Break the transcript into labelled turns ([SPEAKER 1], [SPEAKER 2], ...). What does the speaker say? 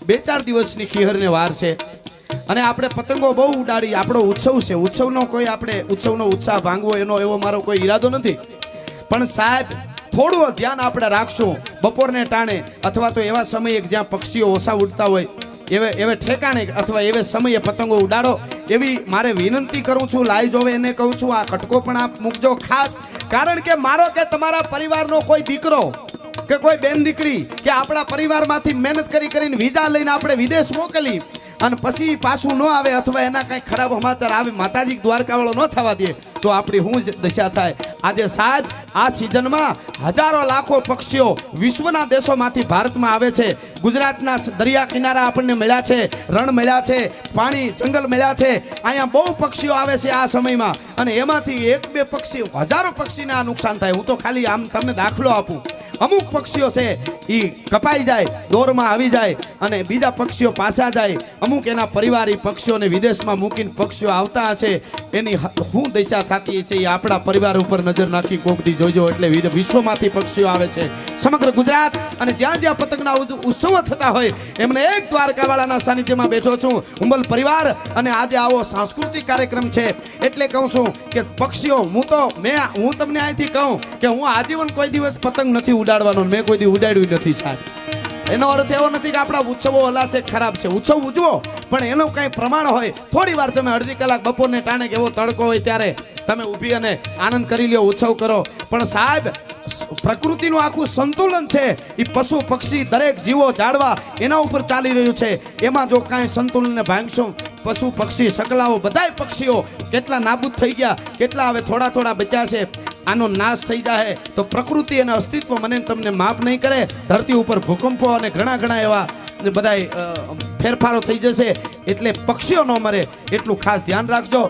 [SPEAKER 1] 2-4 દિવસની ખીહરને વાર છે અને આપણે પતંગો બહુ ઉડાડી, આપણો ઉત્સવ છે, ઉત્સવનો કોઈ આપણે ઉત્સવનો ઉત્સાહ ભાંગવો એનો એવો મારો કોઈ ઈરાદો નથી, પણ સાહેબ થોડું ધ્યાન આપણે રાખશું બપોરને ટાણે અથવા તો એવા સમયે જ્યાં પક્ષીઓ ઓછા ઉડતા હોય એવે ઠેકાણે અથવા એવે સમયે પતંગો ઉડાડો એવી મારે વિનંતી કરું છું. લાઈ જોવે એને કહું છું, આ કટકો પણ આપ મૂકજો ખાસ, કારણ કે મારો કે તમારા પરિવારનો કોઈ દીકરો કે કોઈ બેન દીકરી કે આપણા પરિવારમાંથી મહેનત કરીને વિઝા લઈને આપણે વિદેશ મોકલી અને પછી પાછું ન આવે અથવા એના કંઈ ખરાબ સમાચાર આવે, માતાજી દ્વારકાવાળો ન થવા દે તો આપણી શું જ દશા થાય. આજે સાહેબ આ સિઝનમાં હજારો લાખો પક્ષીઓ વિશ્વના દેશોમાંથી ભારતમાં આવે છે. ગુજરાતના દરિયા કિનારા આપણને મળ્યા છે, રણ મળ્યા છે, પાણી જંગલ મળ્યા છે, અહીંયા બહુ પક્ષીઓ આવે છે આ સમયમાં અને એમાંથી 1-2 પક્ષી હજારો પક્ષીને આ નુકસાન થાય. હું તો ખાલી આમ તમને દાખલો આપું, અમુક પક્ષીઓ છે એ કપાઈ જાય, દોરમાં આવી જાય અને બીજા પક્ષીઓ પાછા જાય, અમુક એના પરિવારી પક્ષીઓને વિદેશમાં મૂકીને પક્ષીઓ આવતા હશે, એની શું દશા થતી હશે એ આપણા પરિવાર ઉપર નજર નાખી કોકદી જોઈજો. એટલે વિશ્વમાંથી પક્ષીઓ આવે છે સમગ્ર ગુજરાત અને જ્યાં જ્યાં પતંગના ઉત્સવો થતા હોય એમને એક દ્વારકાવાળાના સાનિધ્યમાં બેઠો છું, ઉંબલ પરિવાર, અને આજે આવો સાંસ્કૃતિક કાર્યક્રમ છે એટલે કહું છું કે પક્ષીઓ હું તમને અહીંથી કહું કે હું આજીવન કોઈ દિવસ પતંગ નથી ઉડાડવાનો, મેં કોઈ દી ઉડાડ્યું નથી સાહેબ. એનો અર્થ એવો નથી કે આપણા ઉત્સવો ઓલા છે ખરાબ છે, ઉત્સવ ઉજવો પણ એનું કંઈ પ્રમાણ હોય. થોડી વાર તમે અડધી કલાક બપોરને ટાણે કે એવો તડકો હોય ત્યારે તમે ઊભી અને આનંદ કરી લ્યો, ઉત્સવ કરો, પણ સાહેબ પ્રકૃતિનું આખું સંતુલન છે એ પશુ પક્ષી દરેક જીવો ઝાડવા એના ઉપર ચાલી રહ્યું છે. એમાં જો કાંઈ સંતુલનને ભાંગશું, પશુ પક્ષી સકલાઓ બધાય પક્ષીઓ કેટલા નાબૂદ થઈ ગયા, કેટલા હવે થોડા બચ્યા છે, આનો નાશ થઈ જાય તો પ્રકૃતિ અને અસ્તિત્વ મને તમને માફ નહીં કરે. ધરતી ઉપર ભૂકંપો અને ઘણા એવા બધાય ફેરફારો થઈ જશે એટલે પક્ષીઓ ન મરે એટલું ખાસ ધ્યાન રાખજો.